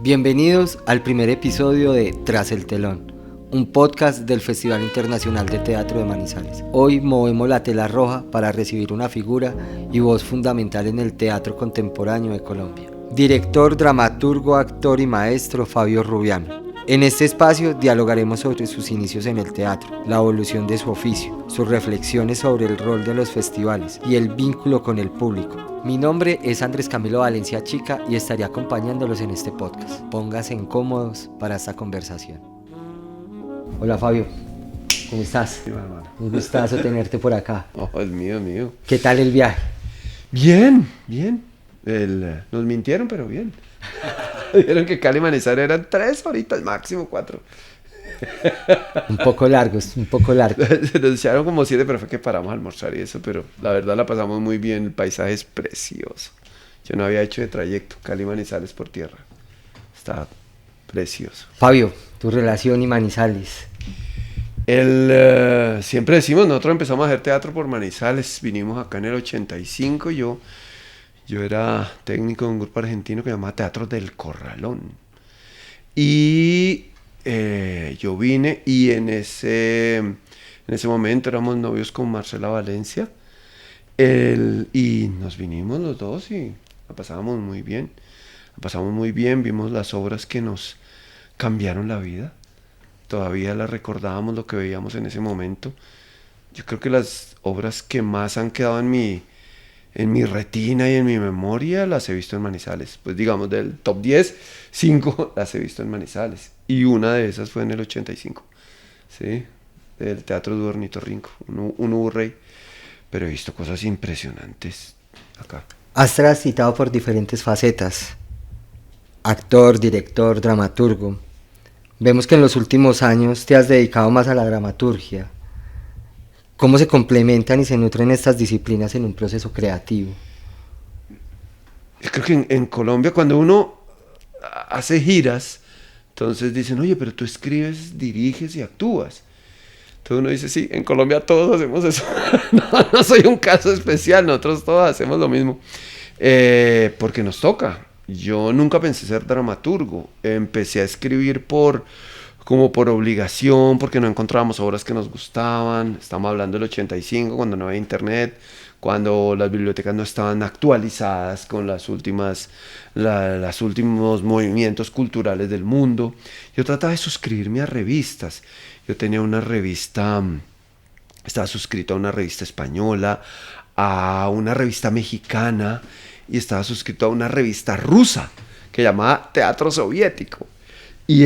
Bienvenidos al primer episodio de Tras el Telón, un podcast del Festival Internacional de Teatro de Manizales. Hoy movemos la tela roja para recibir una figura y voz fundamental en el teatro contemporáneo de Colombia. Director, dramaturgo, actor y maestro Fabio Rubiano. En este espacio dialogaremos sobre sus inicios en el teatro, la evolución de su oficio, sus reflexiones sobre el rol de los festivales y el vínculo con el público. Mi nombre es Andrés Camilo Valencia Chica y estaré acompañándolos en este podcast. Pónganse cómodos para esta conversación. Hola Fabio, ¿cómo estás? Sí, hermano. Un gustazo tenerte por acá. Oh, es mío. ¿Qué tal el viaje? Bien. Nos mintieron, pero bien. Dijeron que Cali y Manizales eran 3 horitas, máximo 4. Un poco largo. Se nos echaron como 7, pero fue que paramos a almorzar y eso, pero la verdad la pasamos muy bien, el paisaje es precioso. Yo no había hecho de trayecto Cali y Manizales por tierra. Está precioso. Fabio, tu relación y Manizales. Siempre decimos, nosotros empezamos a hacer teatro por Manizales, vinimos acá en el 85, yo era técnico de un grupo argentino que se llamaba Teatro del Corralón. Y yo vine y en ese momento éramos novios con Marcela Valencia. Y nos vinimos los dos y la pasábamos muy bien. Vimos las obras que nos cambiaron la vida. Todavía las recordábamos, lo que veíamos en ese momento. Yo creo que las obras que más han quedado en mi retina y en mi memoria las he visto en Manizales. Pues digamos, del top 10, 5 las he visto en Manizales. Y una de esas fue en el 85, ¿sí? Del Teatro de Ornitorrinco, un Urrey. Pero he visto cosas impresionantes acá. Has transitado por diferentes facetas. Actor, director, dramaturgo. Vemos que en los últimos años te has dedicado más a la dramaturgia. ¿Cómo se complementan y se nutren estas disciplinas en un proceso creativo? Yo creo que en Colombia, cuando uno hace giras, entonces dicen, oye, pero tú escribes, diriges y actúas. Entonces uno dice, sí, en Colombia todos hacemos eso. No soy un caso especial, nosotros todos hacemos lo mismo. Porque nos toca. Yo nunca pensé ser dramaturgo. Empecé a escribir como por obligación, porque no encontrábamos obras que nos gustaban. Estamos hablando del 85, cuando no había internet, cuando las bibliotecas no estaban actualizadas con los últimos movimientos culturales del mundo. Yo trataba de suscribirme a revistas. Yo tenía una revista, estaba suscrito a una revista española, a una revista mexicana y estaba suscrito a una revista rusa que llamaba Teatro Soviético. Y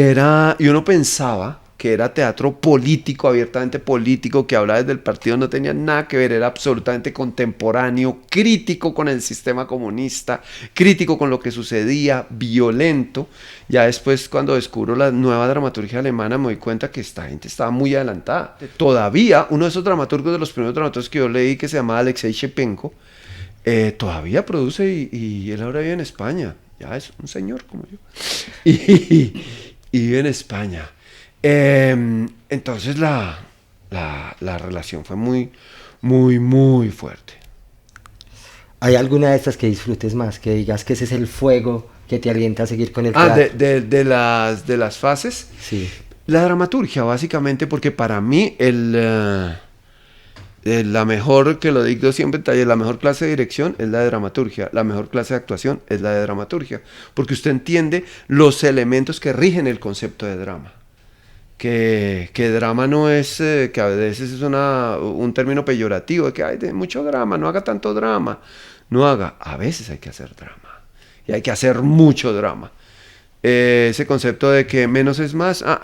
uno pensaba que era teatro político, abiertamente político, que hablaba desde el partido, no tenía nada que ver, era absolutamente contemporáneo, crítico con el sistema comunista, crítico con lo que sucedía, violento. Ya después, cuando descubro la nueva dramaturgia alemana, me doy cuenta que esta gente estaba muy adelantada. Todavía, uno de esos dramaturgos, de los primeros dramaturgos que yo leí, que se llamaba Alexei Shepenko, todavía produce y él ahora vive en España. Ya es un señor como yo. Y vive en España. Entonces la relación fue muy fuerte. ¿Hay alguna de estas que disfrutes más? Que digas que ese es el fuego que te alienta a seguir con el teatro. De las fases. Sí. La dramaturgia, básicamente, porque para mí la mejor, que lo digo siempre en taller, la mejor clase de dirección es la de dramaturgia, la mejor clase de actuación es la de dramaturgia, porque usted entiende los elementos que rigen el concepto de drama. Que drama no es, que a veces es un término peyorativo, de que hay mucho drama, no haga tanto drama. No haga, a veces hay que hacer drama, y hay que hacer mucho drama. Ese concepto de que menos es más, a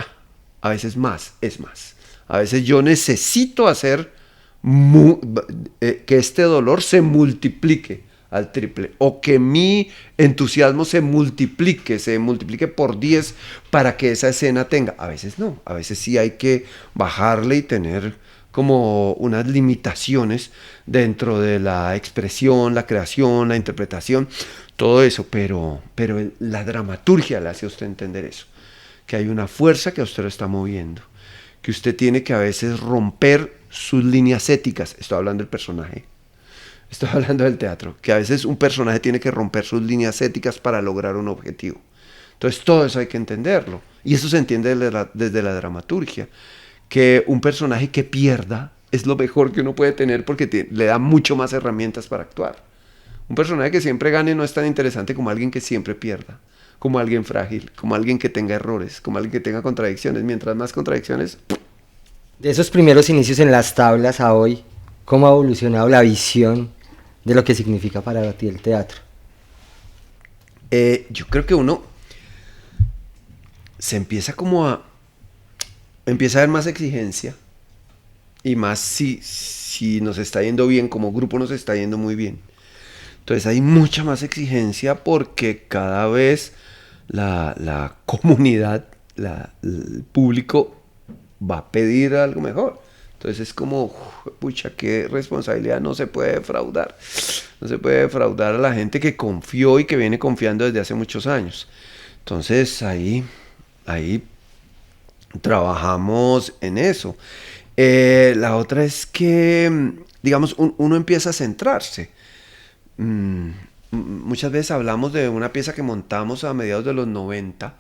veces más es más. A veces yo necesito hacer que este dolor se multiplique al triple, o que mi entusiasmo se multiplique por 10 para que esa escena tenga. A veces no, a veces sí hay que bajarle y tener como unas limitaciones dentro de la expresión, la creación, la interpretación, todo eso, pero la dramaturgia le hace a usted entender eso, que hay una fuerza que a usted lo está moviendo, que usted tiene que a veces romper sus líneas éticas. Estoy hablando del personaje, estoy hablando del teatro, que a veces un personaje tiene que romper sus líneas éticas para lograr un objetivo. Entonces todo eso hay que entenderlo. Y eso se entiende desde la dramaturgia, que un personaje que pierda es lo mejor que uno puede tener porque le da mucho más herramientas para actuar. Un personaje que siempre gane no es tan interesante como alguien que siempre pierda, como alguien frágil, como alguien que tenga errores, como alguien que tenga contradicciones. Mientras más contradicciones... De esos primeros inicios en las tablas a hoy, ¿cómo ha evolucionado la visión de lo que significa para ti el teatro? Yo creo que uno se empieza empieza a haber más exigencia y más si nos está yendo bien, como grupo nos está yendo muy bien. Entonces hay mucha más exigencia porque cada vez la comunidad, el público va a pedir algo mejor. Entonces es como, pucha, qué responsabilidad, no se puede defraudar. No se puede defraudar a la gente que confió y que viene confiando desde hace muchos años. Entonces ahí trabajamos en eso. La otra es que, digamos, uno empieza a centrarse. Muchas veces hablamos de una pieza que montamos a mediados de los 90,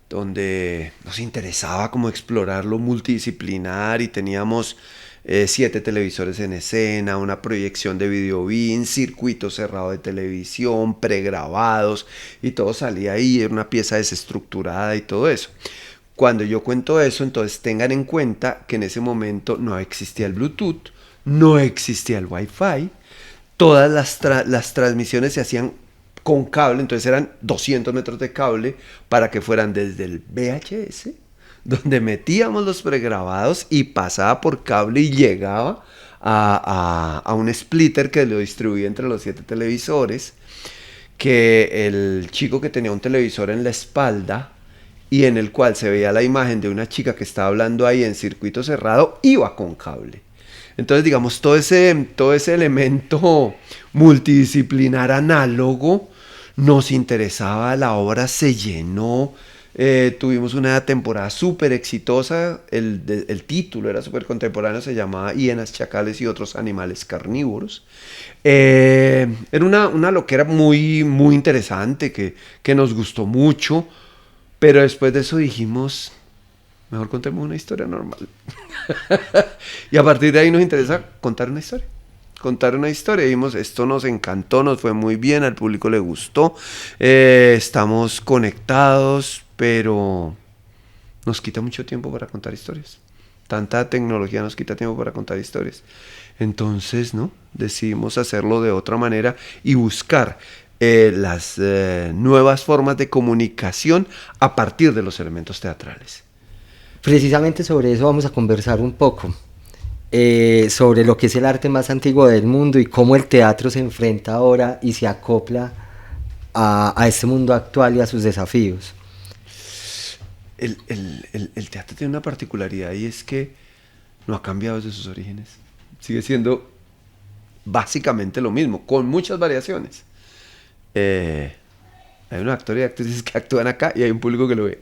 donde nos interesaba como explorar lo multidisciplinar y teníamos 7 televisores en escena, una proyección de videobeam, circuito cerrado de televisión, pregrabados, y todo salía ahí, era una pieza desestructurada y todo eso. Cuando yo cuento eso, entonces tengan en cuenta que en ese momento no existía el Bluetooth, no existía el Wi-Fi, todas las transmisiones se hacían con cable, entonces eran 200 metros de cable para que fueran desde el VHS, donde metíamos los pregrabados y pasaba por cable y llegaba a un splitter que lo distribuía entre los 7 televisores, que el chico que tenía un televisor en la espalda y en el cual se veía la imagen de una chica que estaba hablando ahí en circuito cerrado, iba con cable. Entonces, digamos, todo ese elemento multidisciplinar análogo nos interesaba, la obra se llenó, tuvimos una temporada súper exitosa, el título era súper contemporáneo, se llamaba Hienas, Chacales y otros animales carnívoros. Era una loquera muy, muy interesante que nos gustó mucho, pero después de eso dijimos, mejor contemos una historia normal. Y a partir de ahí nos interesa contar una historia. Contar una historia. Vimos, esto nos encantó, nos fue muy bien, al público le gustó. Estamos conectados, pero nos quita mucho tiempo para contar historias. Tanta tecnología nos quita tiempo para contar historias. Entonces, ¿no? Decidimos hacerlo de otra manera y buscar las nuevas formas de comunicación a partir de los elementos teatrales. Precisamente sobre eso vamos a conversar un poco, sobre lo que es el arte más antiguo del mundo y cómo el teatro se enfrenta ahora y se acopla a este mundo actual y a sus desafíos. El teatro tiene una particularidad y es que no ha cambiado desde sus orígenes. Sigue siendo básicamente lo mismo, con muchas variaciones. Hay unos actores y actrices que actúan acá y hay un público que lo ve.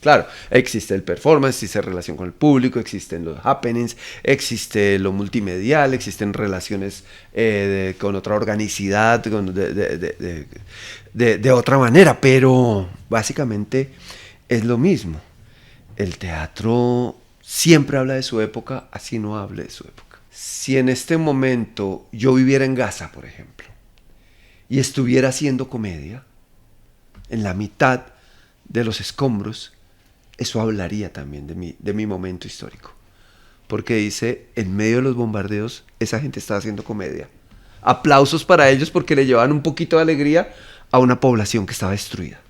Claro, existe el performance, existe relación con el público, existen los happenings, existe lo multimedial, existen relaciones con otra organicidad, de otra manera, pero básicamente es lo mismo. El teatro siempre habla de su época, así no hable de su época. Si en este momento yo viviera en Gaza, por ejemplo, y estuviera haciendo comedia, en la mitad de los escombros, eso hablaría también de mi momento histórico. Porque dice, en medio de los bombardeos, esa gente estaba haciendo comedia. Aplausos para ellos porque le llevaban un poquito de alegría a una población que estaba destruida.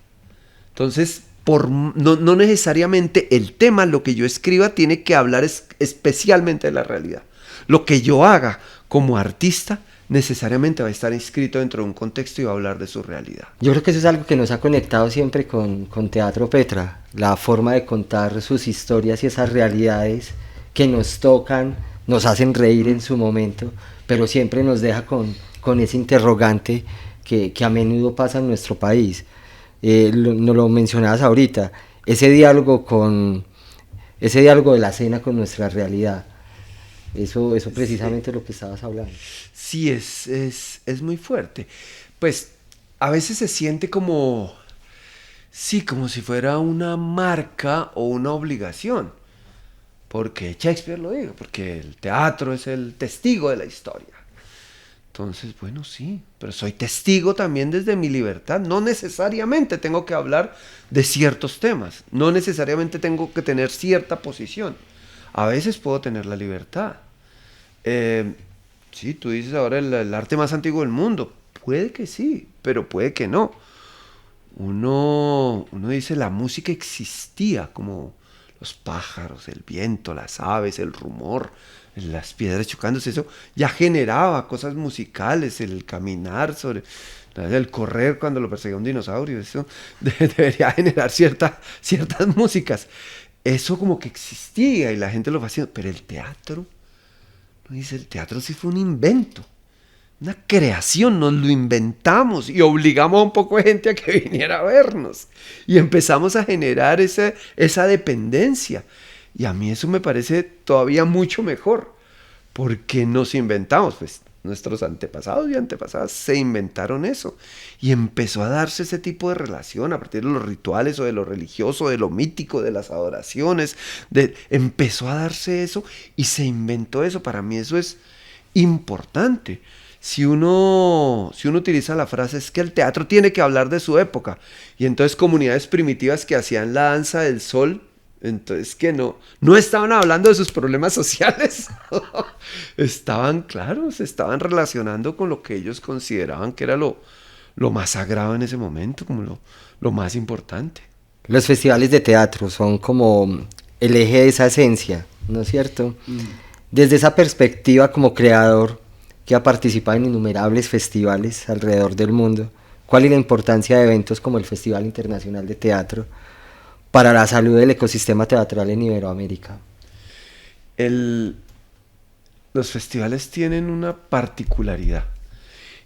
Entonces, no necesariamente el tema, lo que yo escriba, tiene que hablar especialmente de la realidad. Lo que yo haga como artista necesariamente va a estar inscrito dentro de un contexto y va a hablar de su realidad. Yo creo que eso es algo que nos ha conectado siempre con Teatro Petra, la forma de contar sus historias y esas realidades que nos tocan, nos hacen reír en su momento, pero siempre nos deja con ese interrogante que a menudo pasa en nuestro país. Nos lo mencionabas ahorita, ese diálogo de la escena con nuestra realidad. Eso precisamente es lo que estabas hablando. Sí, es muy fuerte. Pues a veces se siente como Sí, como si fuera una marca o una obligación. Porque Shakespeare lo dijo, porque el teatro es el testigo de la historia. Entonces, bueno, sí, pero soy testigo también desde mi libertad. No necesariamente tengo que hablar de ciertos temas, no necesariamente tengo que tener cierta posición. A veces puedo tener la libertad. Sí, tú dices ahora el arte más antiguo del mundo. Puede que sí, pero puede que no. Uno dice la música existía como los pájaros, el viento, las aves, el rumor, las piedras chocándose, eso ya generaba cosas musicales, el caminar sobre, el correr cuando lo perseguía un dinosaurio, eso debería generar ciertas músicas. Eso como que existía y la gente lo va haciendo, pero el teatro, no dice, el teatro sí fue un invento. Una creación, nos lo inventamos y obligamos a un poco de gente a que viniera a vernos. Y empezamos a generar esa dependencia. Y a mí eso me parece todavía mucho mejor, porque nos inventamos, pues nuestros antepasados y antepasadas se inventaron eso. Y empezó a darse ese tipo de relación a partir de los rituales o de lo religioso, de lo mítico, de las adoraciones. Empezó a darse eso y se inventó eso. Para mí eso es importante. Si uno utiliza la frase es que el teatro tiene que hablar de su época, y entonces comunidades primitivas que hacían la danza del sol, entonces que no estaban hablando de sus problemas sociales, estaban, claro, se estaban relacionando con lo que ellos consideraban que era lo más sagrado en ese momento, como lo más importante. Los festivales de teatro son como el eje de esa esencia, ¿no es cierto? Desde esa perspectiva como creador, que ha participado en innumerables festivales alrededor del mundo, ¿cuál es la importancia de eventos como el Festival Internacional de Teatro para la salud del ecosistema teatral en Iberoamérica? Los festivales tienen una particularidad,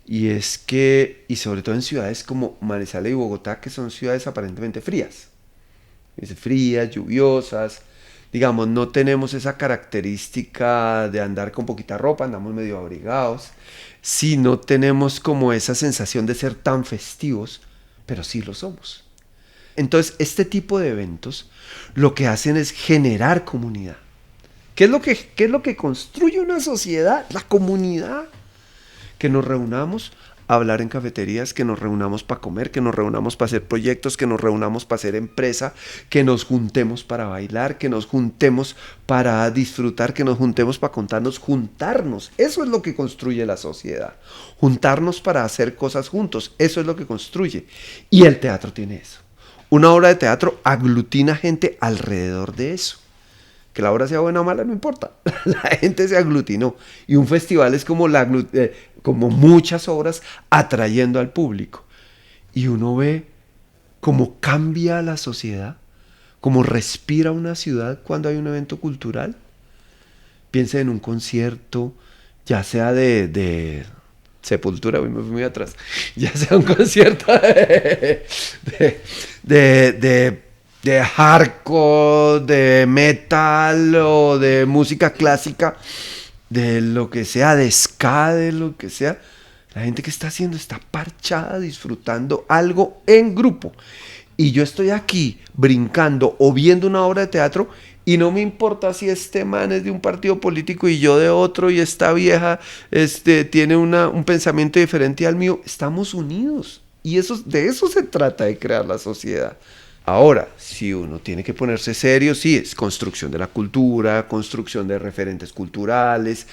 y es que, y sobre todo en ciudades como Manizales y Bogotá, que son ciudades aparentemente frías, frías, lluviosas, digamos, no tenemos esa característica de andar con poquita ropa, andamos medio abrigados, sí, no tenemos como esa sensación de ser tan festivos, pero sí lo somos. Entonces, este tipo de eventos lo que hacen es generar comunidad. ¿Qué es lo que construye una sociedad? La comunidad. Que nos reunamos a hablar en cafeterías, que nos reunamos para comer, que nos reunamos para hacer proyectos, que nos reunamos para hacer empresa, que nos juntemos para bailar, que nos juntemos para disfrutar, que nos juntemos para juntarnos. Eso es lo que construye la sociedad. Juntarnos para hacer cosas juntos, eso es lo que construye. Y el teatro tiene eso. Una obra de teatro aglutina gente alrededor de eso. Que la obra sea buena o mala, no importa. La gente se aglutinó. Y un festival es como, como muchas obras atrayendo al público. Y uno ve cómo cambia la sociedad, cómo respira una ciudad cuando hay un evento cultural. Piense en un concierto, ya sea de Sepultura, me fui muy atrás, ya sea un concierto de hardcore, de metal o de música clásica, de lo que sea, de ska, de lo que sea. La gente que está haciendo está parchada, disfrutando algo en grupo. Y yo estoy aquí brincando o viendo una obra de teatro y no me importa si este man es de un partido político y yo de otro, y esta vieja tiene un pensamiento diferente al mío. Estamos unidos y de eso se trata, de crear la sociedad. Ahora, si uno tiene que ponerse serio, sí, es construcción de la cultura, construcción de referentes culturales,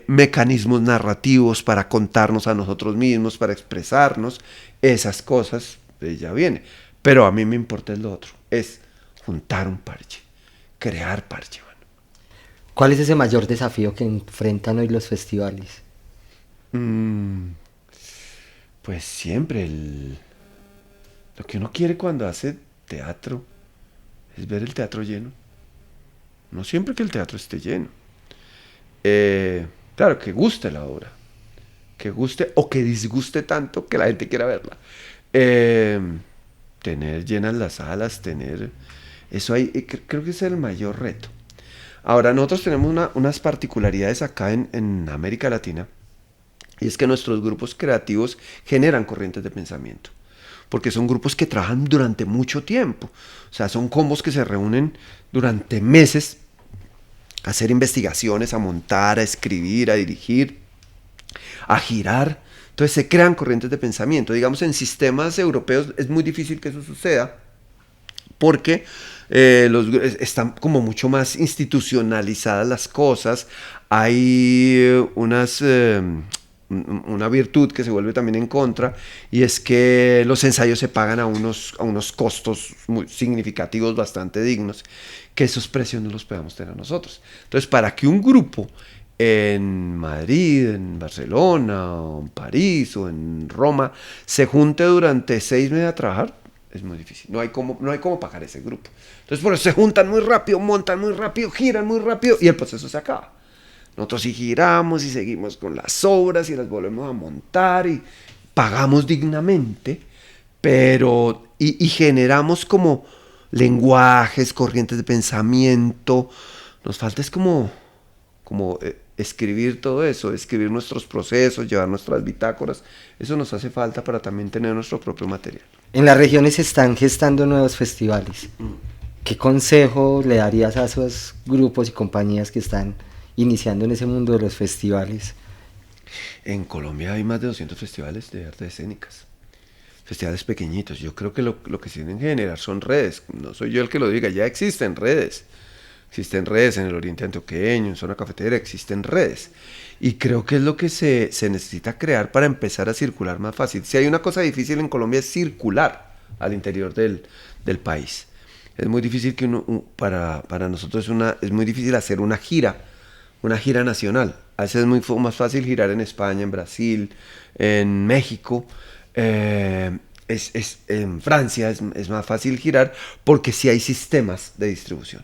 mecanismos narrativos para contarnos a nosotros mismos, para expresarnos, esas cosas, pues ya viene. Pero a mí me importa lo otro, es juntar un parche, crear parche. Bueno. ¿Cuál es ese mayor desafío que enfrentan hoy los festivales? Pues siempre lo que uno quiere cuando hace teatro es ver el teatro lleno. No siempre que el teatro esté lleno. Claro, que guste la obra. Que guste o que disguste tanto que la gente quiera verla. Tener llenas las salas, eso ahí, creo que es el mayor reto. Ahora, nosotros tenemos unas particularidades acá en América Latina, y es que nuestros grupos creativos generan corrientes de pensamiento. porque son grupos que trabajan durante mucho tiempo. O sea, son combos que se reúnen durante meses a hacer investigaciones, a montar, a escribir, a dirigir, a girar. Entonces se crean corrientes de pensamiento. Digamos, en sistemas europeos es muy difícil que eso suceda porque están como mucho más institucionalizadas las cosas. Hay una virtud que se vuelve también en contra, y es que los ensayos se pagan a unos costos muy significativos, bastante dignos, que esos precios no los podemos tener nosotros. Entonces, para que un grupo en Madrid, en Barcelona, o en París, o en Roma, se junte durante 6 meses a trabajar, es muy difícil. No hay cómo pagar ese grupo. Entonces, por eso se juntan muy rápido, montan muy rápido, giran muy rápido, y el proceso se acaba. Nosotros sí giramos y seguimos con las obras y las volvemos a montar y pagamos dignamente, pero y generamos como lenguajes, corrientes de pensamiento. Nos falta es como escribir todo eso, escribir nuestros procesos, llevar nuestras bitácoras. Eso nos hace falta para también tener nuestro propio material. En las regiones se están gestando nuevos festivales. ¿Qué consejo le darías a esos grupos y compañías que están iniciando en ese mundo de los festivales? En Colombia hay más de 200 festivales de artes escénicas. Festivales pequeñitos. Yo creo que lo que se tienen que generar son redes. No soy yo el que lo diga, ya existen redes. Existen redes en el Oriente Antioqueño, en Zona Cafetera, existen redes. Y creo que es lo que se necesita crear para empezar a circular más fácil. Si hay una cosa difícil en Colombia es circular al interior del país. Es muy difícil que para nosotros es muy difícil hacer una gira nacional. A veces es más fácil girar en España, en Brasil, en México, en Francia es más fácil girar porque sí hay sistemas de distribución.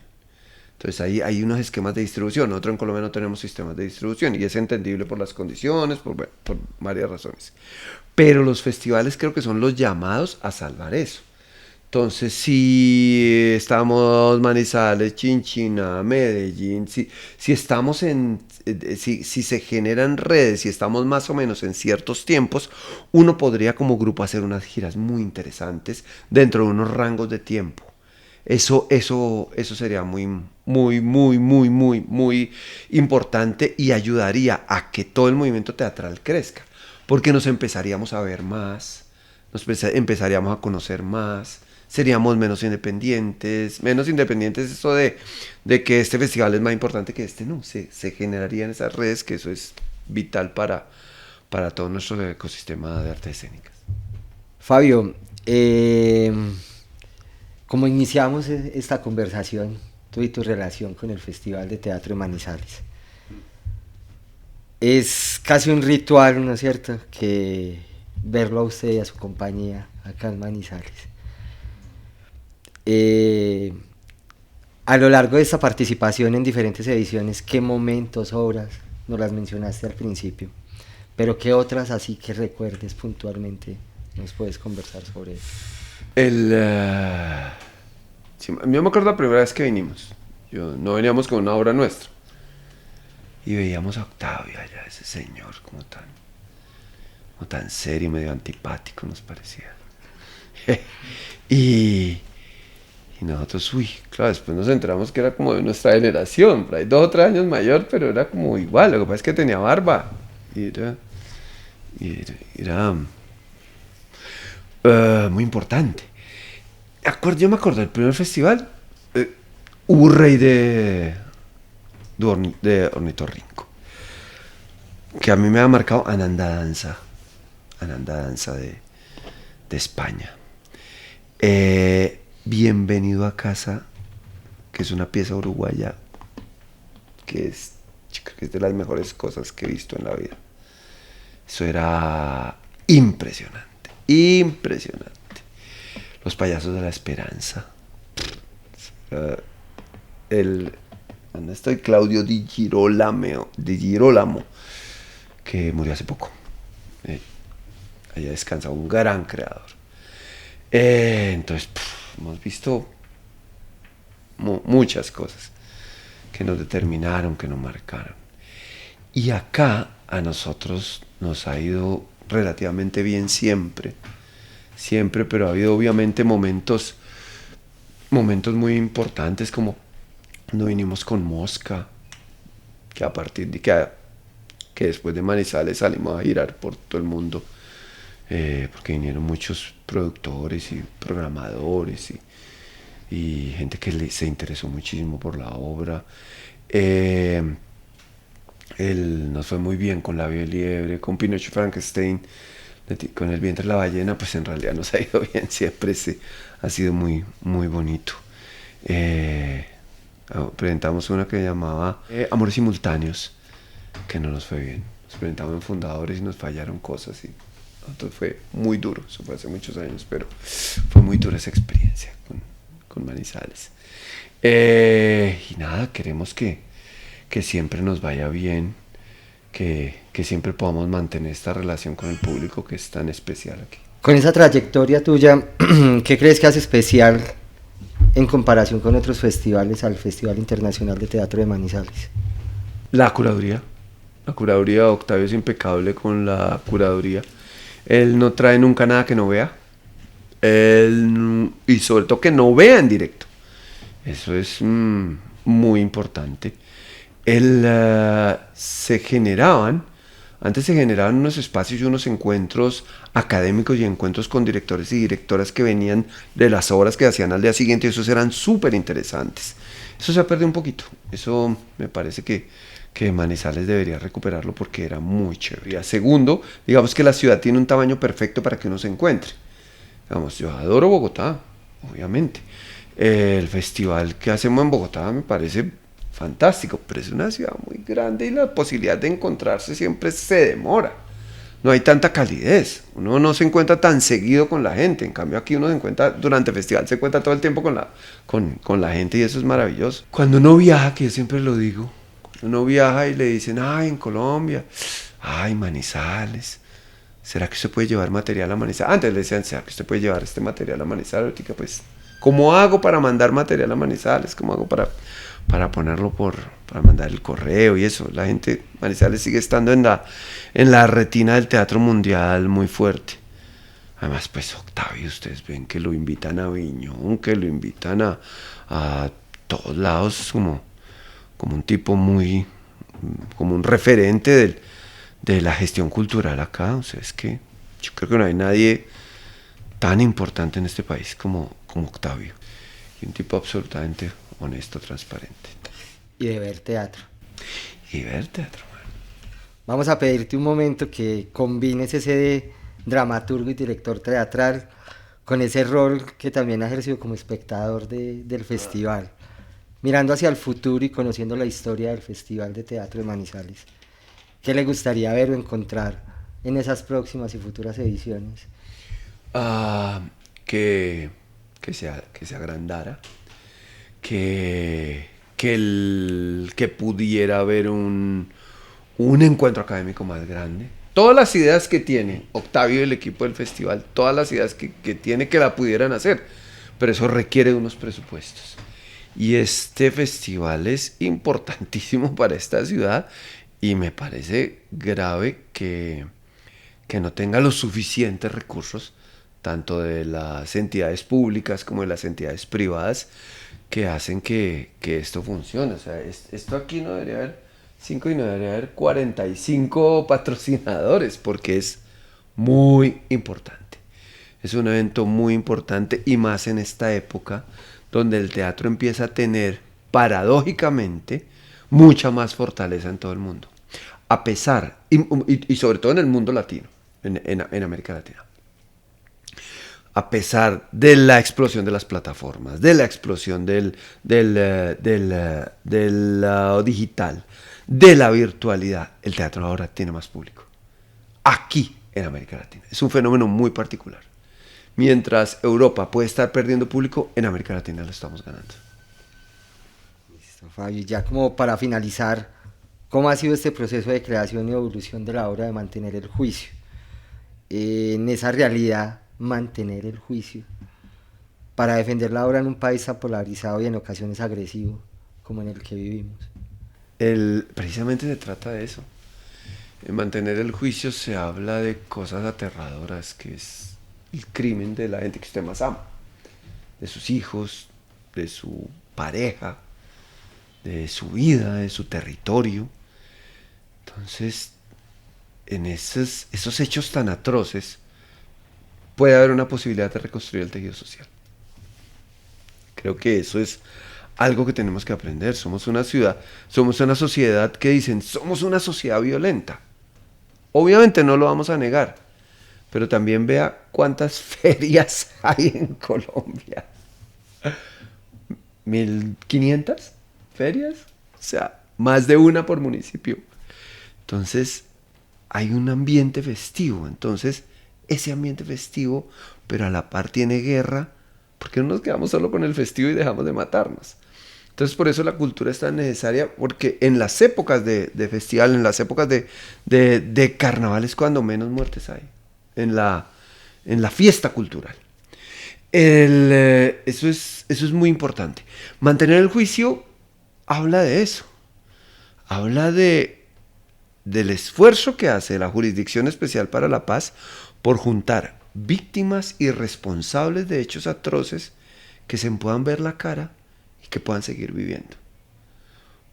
Entonces ahí hay unos esquemas de distribución. Nosotros en Colombia no tenemos sistemas de distribución y es entendible por las condiciones, por varias razones. Pero los festivales creo que son los llamados a salvar eso. Entonces, si estamos Manizales, Chinchina, Medellín, si se generan redes, si estamos más o menos en ciertos tiempos, uno podría como grupo hacer unas giras muy interesantes dentro de unos rangos de tiempo. Eso sería muy, muy, muy, muy, muy, muy importante y ayudaría a que todo el movimiento teatral crezca, porque nos empezaríamos a ver más, empezaríamos a conocer más. Seríamos menos independientes eso de que este festival es más importante que este, no, se generarían esas redes, que eso es vital para todo nuestro ecosistema de artes escénicas. Fabio, como iniciamos esta conversación, tú y tu relación con el Festival de Teatro de Manizales, es casi un ritual, ¿no es cierto?, que verlo a usted y a su compañía acá en Manizales. A lo largo de esta participación en diferentes ediciones, ¿qué momentos, obras, nos las mencionaste al principio, pero qué otras así que recuerdes puntualmente nos puedes conversar sobre eso? Yo me acuerdo la primera vez que vinimos. No veníamos con una obra nuestra y veíamos a Octavio allá, ese señor como tan serio, medio antipático nos parecía. Y nosotros, claro, después nos enteramos que era como de nuestra generación, por ahí 2 o 3 años mayor, pero era como igual. Lo que pasa es que tenía barba y era muy importante. Yo me acuerdo del primer festival, hubo un rey de Ornitorrinco, que a mí me ha marcado Ananda Danza de España. Bienvenido a Casa, que es una pieza uruguaya que es de las mejores cosas que he visto en la vida. Eso era impresionante. Los Payasos de la Esperanza. ¿Dónde estoy? Claudio Di Girolamo, que murió hace poco. Allá descansa un gran creador. Entonces, hemos visto muchas cosas que nos determinaron, que nos marcaron. Y acá a nosotros nos ha ido relativamente bien siempre. siempre, pero ha habido obviamente momentos muy importantes, como cuando vinimos con Mosca, que a partir de que después de Manizales salimos a girar por todo el mundo, porque vinieron muchos productores y programadores y gente que se interesó muchísimo por la obra. Nos fue muy bien con La Ave Liebre, con Pinocho y Frankenstein, con El vientre de la ballena, pues en realidad nos ha ido bien siempre, ha sido muy, muy bonito. Presentamos una que llamaba Amores Simultáneos, que no nos fue bien. Nos presentamos en Fundadores y nos fallaron cosas y entonces fue muy duro, eso fue hace muchos años, pero fue muy dura esa experiencia con Manizales. Y nada, queremos que siempre nos vaya bien, que siempre podamos mantener esta relación con el público que es tan especial aquí. Con esa trayectoria tuya, ¿qué crees que hace especial en comparación con otros festivales al Festival Internacional de Teatro de Manizales? La curaduría. Octavio es impecable con la curaduría. Él no trae nunca nada que no vea. Y sobre todo que no vea en directo. Eso es muy importante. Antes se generaban unos espacios y unos encuentros académicos y encuentros con directores y directoras que venían de las obras que hacían al día siguiente, y esos eran súper interesantes. Eso se ha perdido un poquito. Eso me parece que Manizales debería recuperarlo porque era muy chévere. Segundo, digamos que la ciudad tiene un tamaño perfecto para que uno se encuentre. Digamos, yo adoro Bogotá, obviamente. El festival que hacemos en Bogotá me parece fantástico, pero es una ciudad muy grande y la posibilidad de encontrarse siempre se demora. No hay tanta calidez, uno no se encuentra tan seguido con la gente, en cambio aquí uno se encuentra, durante el festival se encuentra todo el tiempo con la gente y eso es maravilloso. Cuando uno viaja, que yo siempre lo digo, uno viaja y le dicen, ay, en Colombia, ay, Manizales, ¿será que usted puede llevar material a Manizales? Antes le decían, ¿será que usted puede llevar este material a Manizales? Ahorita, pues, ¿cómo hago para mandar material a Manizales? ¿Cómo hago para ponerlo para mandar el correo y eso? La gente, Manizales sigue estando en la retina del teatro mundial muy fuerte. Además, pues Octavio, ustedes ven que lo invitan a Aviñón, que lo invitan a todos lados como un tipo muy, como un referente de la gestión cultural acá. O sea, es que yo creo que no hay nadie tan importante en este país como Octavio. Y un tipo absolutamente honesto, transparente. Y de ver teatro. Bueno. Vamos a pedirte un momento que combines ese de dramaturgo y director teatral con ese rol que también ha ejercido como espectador del festival, mirando hacia el futuro y conociendo la historia del Festival de Teatro de Manizales. ¿Qué le gustaría ver o encontrar en esas próximas y futuras ediciones? Que se agrandara, que pudiera haber un encuentro académico más grande. Todas las ideas que tiene Octavio y el equipo del festival, todas las ideas que tiene, que la pudieran hacer, pero eso requiere de unos presupuestos. Y este festival es importantísimo para esta ciudad y me parece grave que no tenga los suficientes recursos, tanto de las entidades públicas como de las entidades privadas, que hacen que esto funcione. O sea, esto aquí no debería haber 5 y no debería haber 45 patrocinadores, porque es muy importante. Es un evento muy importante y más en esta época donde el teatro empieza a tener, paradójicamente, mucha más fortaleza en todo el mundo. A pesar, y sobre todo en el mundo latino, en América Latina. A pesar de la explosión de las plataformas, de la explosión del digital, de la virtualidad, el teatro ahora tiene más público. Aquí, en América Latina. Es un fenómeno muy particular. Mientras Europa puede estar perdiendo público, en América Latina lo estamos ganando. Listo, Fabio. Ya como para finalizar, ¿cómo ha sido este proceso de creación y evolución de la obra de Mantener el Juicio? En esa realidad, mantener el juicio para defender la obra en un país tan polarizado y en ocasiones agresivo como en el que vivimos. Precisamente se trata de eso. En Mantener el Juicio se habla de cosas aterradoras, que es el crimen de la gente que usted más ama, de sus hijos, de su pareja, de su vida, de su territorio. Entonces, en esos hechos tan atroces, puede haber una posibilidad de reconstruir el tejido social. Creo que eso es algo que tenemos que aprender. Somos una sociedad que dicen, somos una sociedad violenta. Obviamente no lo vamos a negar, pero también vea cuántas ferias hay en Colombia. 1.500 ferias, o sea, más de una por municipio. Entonces, hay un ambiente festivo. Entonces, ese ambiente festivo, pero a la par tiene guerra, porque no nos quedamos solo con el festivo y dejamos de matarnos. Entonces, por eso la cultura es tan necesaria, porque en las épocas de festival, en las épocas de carnaval es cuando menos muertes hay, en la fiesta cultural. Eso es muy importante. Mantener el juicio habla de eso. Habla del esfuerzo que hace la Jurisdicción Especial para la Paz por juntar víctimas y responsables de hechos atroces que se puedan ver la cara y que puedan seguir viviendo.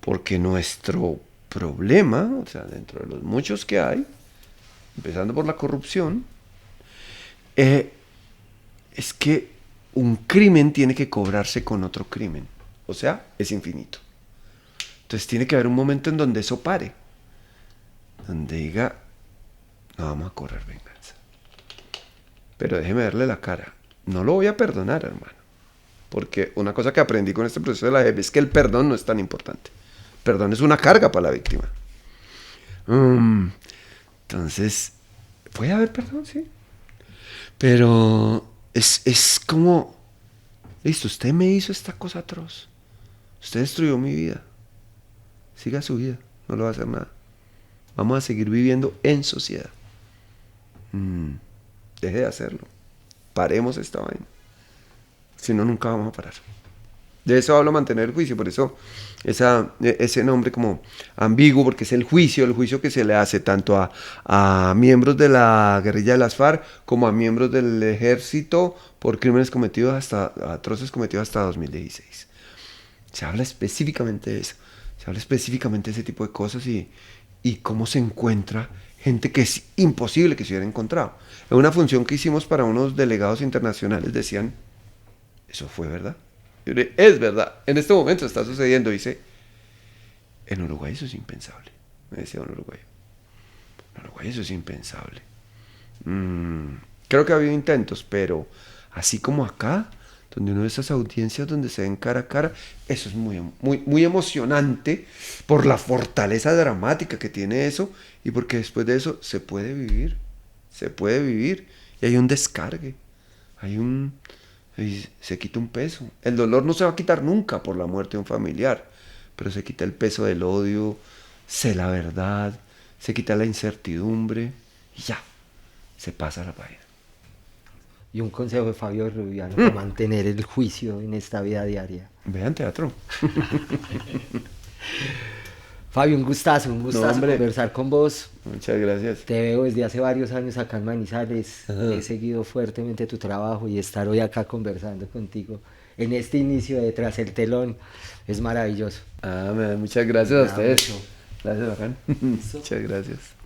Porque nuestro problema, o sea, dentro de los muchos que hay, empezando por la corrupción, es que un crimen tiene que cobrarse con otro crimen. O sea, es infinito. Entonces tiene que haber un momento en donde eso pare. Donde diga, no vamos a cobrar venganza. Pero déjeme verle la cara. No lo voy a perdonar, hermano. Porque una cosa que aprendí con este proceso de la JEP es que el perdón no es tan importante. El perdón es una carga para la víctima. Entonces, puede haber perdón, sí. Pero es como, listo, usted me hizo esta cosa atroz. Usted destruyó mi vida. Siga su vida, no lo va a hacer nada. Vamos a seguir viviendo en sociedad. Deje de hacerlo. Paremos esta vaina. Si no, nunca vamos a parar. De eso hablo mantener el juicio, por eso ese nombre como ambiguo, porque es el juicio que se le hace tanto a miembros de la guerrilla de las FARC como a miembros del ejército por crímenes cometidos atroces cometidos hasta 2016. Se habla específicamente de eso, se habla específicamente de ese tipo de cosas y cómo se encuentra gente que es imposible que se hubiera encontrado. En una función que hicimos para unos delegados internacionales decían, ¿eso fue verdad? Yo le dije, es verdad, en este momento está sucediendo. Dice, en Uruguay eso es impensable. Me decía un uruguayo. En Uruguay eso es impensable. Creo que ha habido intentos, pero así como acá, donde uno de esas audiencias donde se ven cara a cara, eso es muy, muy, muy emocionante por la fortaleza dramática que tiene eso y porque después de eso se puede vivir y hay un descargue, y se quita un peso. El dolor no se va a quitar nunca por la muerte de un familiar, pero se quita el peso del odio, sé la verdad, se quita la incertidumbre y ya, se pasa la página. Y un consejo de Fabio Rubiano para mantener el juicio en esta vida diaria. Vean teatro. Fabio, un gustazo conversar con vos. Muchas gracias. Te veo desde hace varios años acá en Manizales. He seguido fuertemente tu trabajo y estar hoy acá conversando contigo en este inicio de Tras el Telón es maravilloso. Muchas gracias a ustedes. Gracias, bacán. Muchas gracias.